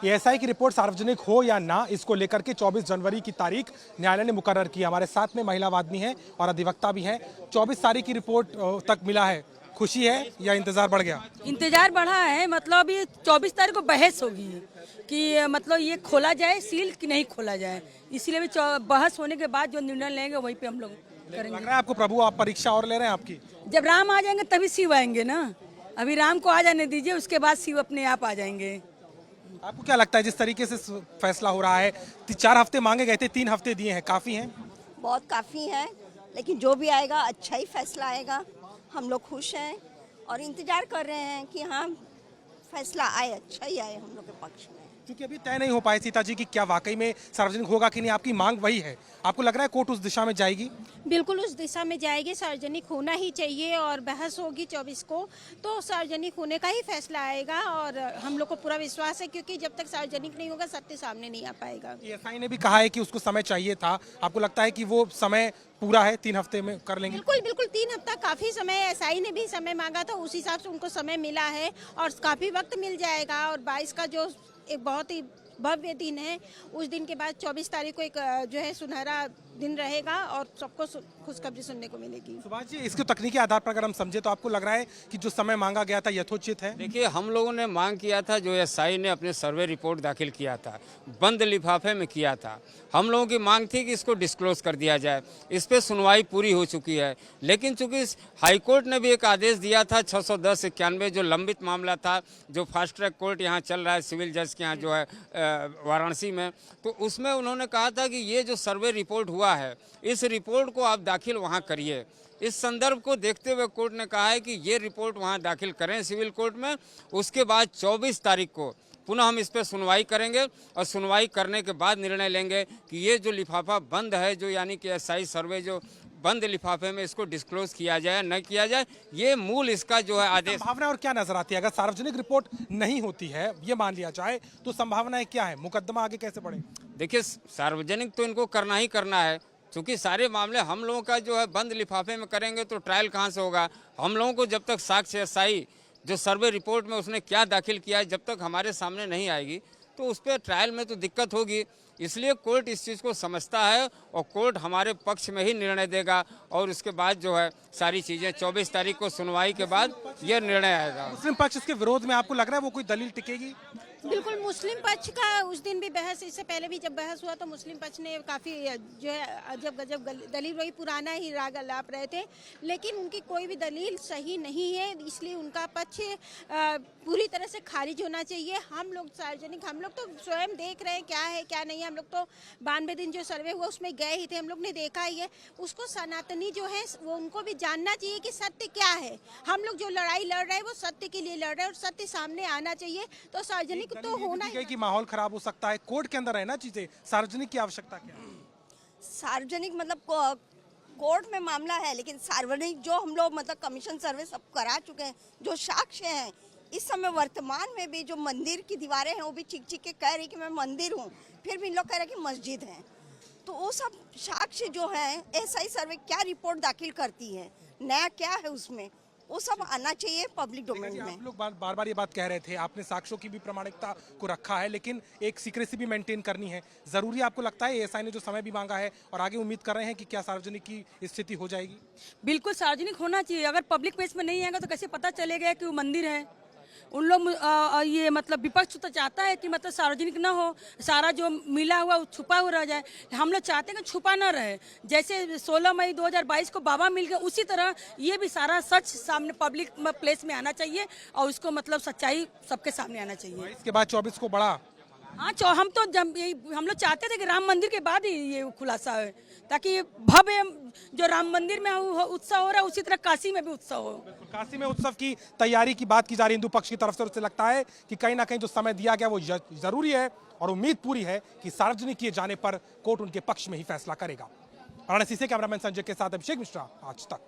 ASI की report सार्वजनिक हो या ना, इसको लेकर के 24 जनवरी की तारीख न्यायालय ने मुकर्रर की। हमारे साथ में महिला वादनी है और अधिवक्ता भी हैं। 24 तारीख की रिपोर्ट तक मिला है, खुशी है या इंतजार बढ़ गया? इंतजार बढ़ा है। मतलब ये 24 तारीख को बहस होगी कि मतलब ये खोला जाए सील कि नहीं खोला जाए, इसीलिए भी बहस होने के बाद जो निर्णय लेंगे वहीं पे हम लोग करेंगे। लग रहा है आपको प्रभु आप परीक्षा और ले रहे हैं आपकी? जब राम आ जाएंगे तभी शिव आएंगे ना। अभी राम को आ जाने दीजिए, उसके बाद शिव अपने आप आ जाएंगे। आपको क्या लगता है जिस तरीके से फैसला हो रहा है, 4 हफ्ते मांगे गए थे, 3 हफ्ते दिए हैं, काफी हैं? बहुत काफ़ी है, लेकिन जो भी आएगा अच्छा ही फैसला आएगा। हम लोग खुश हैं और इंतजार कर रहे हैं कि हाँ फैसला आए, अच्छा ही आए हम लोग के पक्ष में। क्योंकि अभी तय नहीं हो पाए सीता जी कि क्या वाकई में सार्वजनिक होगा कि नहीं, आपकी मांग वही है। आपको लग रहा है कोर्ट उस दिशा में जाएगी? बिल्कुल उस दिशा में जाएगी, सार्वजनिक होना ही चाहिए और बहस होगी 24 को, तो सार्वजनिक होने का ही फैसला आएगा और हम लोग को पूरा विश्वास है, क्योंकि जब तक सार्वजनिक नहीं होगा सत्य सामने नहीं आ पाएगा। एएसआई ने भी कहा है कि उसको समय चाहिए था, आपको लगता है कि वो समय पूरा है, 3 हफ्ते में कर लेंगे? बिल्कुल बिल्कुल, 3 हफ्ता काफी समय है। एसआई ने भी समय मांगा था, उस हिसाब से उनको समय मिला है और काफी वक्त मिल जाएगा। और 22 का जो एक बहुत ही भव्य दिन है, उस दिन के बाद 24 तारीख को एक जो है सुनहरा दिन रहेगा और सबको खुशखबरी सुनने को मिलेगी। सुभाष जी, इसके तकनीकी आधार पर अगर हम समझे तो आपको लग रहा है कि जो समय मांगा गया था यथोचित है? देखिए, हम लोगों ने मांग किया था, जो एसआई ने अपने सर्वे रिपोर्ट दाखिल किया था, बंद लिफाफे में किया था। हम लोगों की मांग थी कि इसको डिस्क्लोज कर दिया जाए। इस पे सुनवाई पूरी हो चुकी है, लेकिन चूंकि हाईकोर्ट ने भी एक आदेश दिया था 610/91 जो लंबित मामला था, जो फास्ट ट्रैक कोर्ट यहाँ चल रहा है सिविल जज के यहाँ जो है वाराणसी में, तो उसमें उन्होंने कहा था कि ये जो सर्वे रिपोर्ट हुआ है, इस रिपोर्ट को आप दाखिल वहाँ करिए। इस संदर्भ को देखते हुए कोर्ट ने कहा है कि ये रिपोर्ट वहाँ दाखिल करें सिविल कोर्ट में। उसके बाद 24 तारीख को पुनः हम इस पर सुनवाई करेंगे और सुनवाई करने के बाद निर्णय लेंगे कि ये जो लिफाफा बंद है, जो यानी कि एसआई सर्वे जो बंद लिफाफे में, इसको डिस्क्लोज किया जाए न किया जाए, ये मूल इसका जो है आदेश। संभावना और क्या नजर आती है अगर सार्वजनिक रिपोर्ट नहीं होती है, ये मान लिया जाए, तो संभावनाएं क्या है? मुकदमा आगे कैसे बढ़े? देखिए, सार्वजनिक तो इनको करना ही करना है, क्योंकि सारे मामले हम लोगों का जो है बंद लिफाफे में करेंगे तो ट्रायल कहाँ से होगा? हम लोगों को जब तक साक्ष्य एसआई जो सर्वे रिपोर्ट में उसने क्या दाखिल किया है, जब तक हमारे सामने नहीं आएगी तो उस पर ट्रायल में तो दिक्कत होगी। इसलिए कोर्ट इस चीज़ को समझता है और कोर्ट हमारे पक्ष में ही निर्णय देगा और उसके बाद जो है सारी चीज़ें 24 तारीख को सुनवाई के बाद यह निर्णय आएगा। मुस्लिम पक्ष इसके विरोध में आपको लग रहा है वो कोई दलील टिकेगी? बिल्कुल, मुस्लिम पक्ष का उस दिन भी बहस, इससे पहले भी जब बहस हुआ तो मुस्लिम पक्ष ने काफ़ी जो है अजब गजब दलील, वही पुराना ही राग अलाप रहे थे, लेकिन उनकी कोई भी दलील सही नहीं है, इसलिए उनका पक्ष पूरी तरह से खारिज होना चाहिए। हम लोग सार्वजनिक, हम लोग तो स्वयं देख रहे हैं क्या है क्या नहीं है। हम लोग तो 92 दिन जो सर्वे हुआ उसमें गए ही थे, हम लोग ने देखा ही है। उसको सनातनी जो है वो उनको भी जानना चाहिए कि सत्य क्या है। हम लोग जो लड़ाई लड़ रहे हैं वो सत्य के लिए लड़ रहे हैं और सत्य सामने आना चाहिए, तो सार्वजनिक तो होना ही। कि माहौल खराब हो सकता है, कोर्ट के अंदर है ना चीजें, सार्वजनिक की आवश्यकता क्या है? सार्वजनिक मतलब कोर्ट में मामला है, लेकिन सार्वजनिक जो हम लोग मतलब कमीशन सर्वे सब करा चुके हैं, जो साक्ष्य हैं इस समय वर्तमान में भी, जो मंदिर की दीवारें हैं वो भी चिक चिक के कह रही कि मैं मंदिर हूँ, फिर भी इन लोग कह रहे कि मस्जिद है। तो वो सब साक्ष्य जो है, एसआई सर्वे क्या रिपोर्ट दाखिल करती है, नया क्या है उसमें, वो सब आना चाहिए पब्लिक डोमेन में। आप लोग बार बार ये बात कह रहे थे, आपने साक्ष्यों की भी प्रामाणिकता को रखा है, लेकिन एक सीक्रेसी भी मेंटेन करनी है, जरूरी आपको लगता है? एएसआई ने जो समय भी मांगा है और आगे उम्मीद कर रहे हैं कि क्या सार्वजनिक की स्थिति हो जाएगी? बिल्कुल सार्वजनिक होना चाहिए। अगर पब्लिक प्लेस में नहीं आएगा तो कैसे पता चलेगा कि वो मंदिर है? उन लोग ये मतलब विपक्ष तो चाहता है कि मतलब सार्वजनिक ना हो, सारा जो मिला हुआ छुपा हुआ रह जाए। हम लोग चाहते हैं कि छुपा ना रहे। जैसे 16 मई 2022 को बाबा मिल गया, उसी तरह ये भी सारा सच सामने पब्लिक प्लेस में आना चाहिए और उसको मतलब सच्चाई सबके सामने आना चाहिए। इसके बाद 24 को बढ़ा। हाँ, हम तो हम लोग चाहते थे कि राम मंदिर के बाद ही ये खुलासा हो, ताकि भव्य जो राम मंदिर में उत्सव हो रहा है उसी तरह काशी में भी उत्सव हो। काशी में उत्सव की तैयारी की बात की जा रही है हिंदू पक्ष की तरफ से, उससे लगता है कि कहीं ना कहीं जो समय दिया गया वो जरूरी है और उम्मीद पूरी है कि सार्वजनिक किए जाने पर कोर्ट उनके पक्ष में ही फैसला करेगा। वाराणसी से कैमरामैन संजय के साथ अभिषेक मिश्रा, आज तक।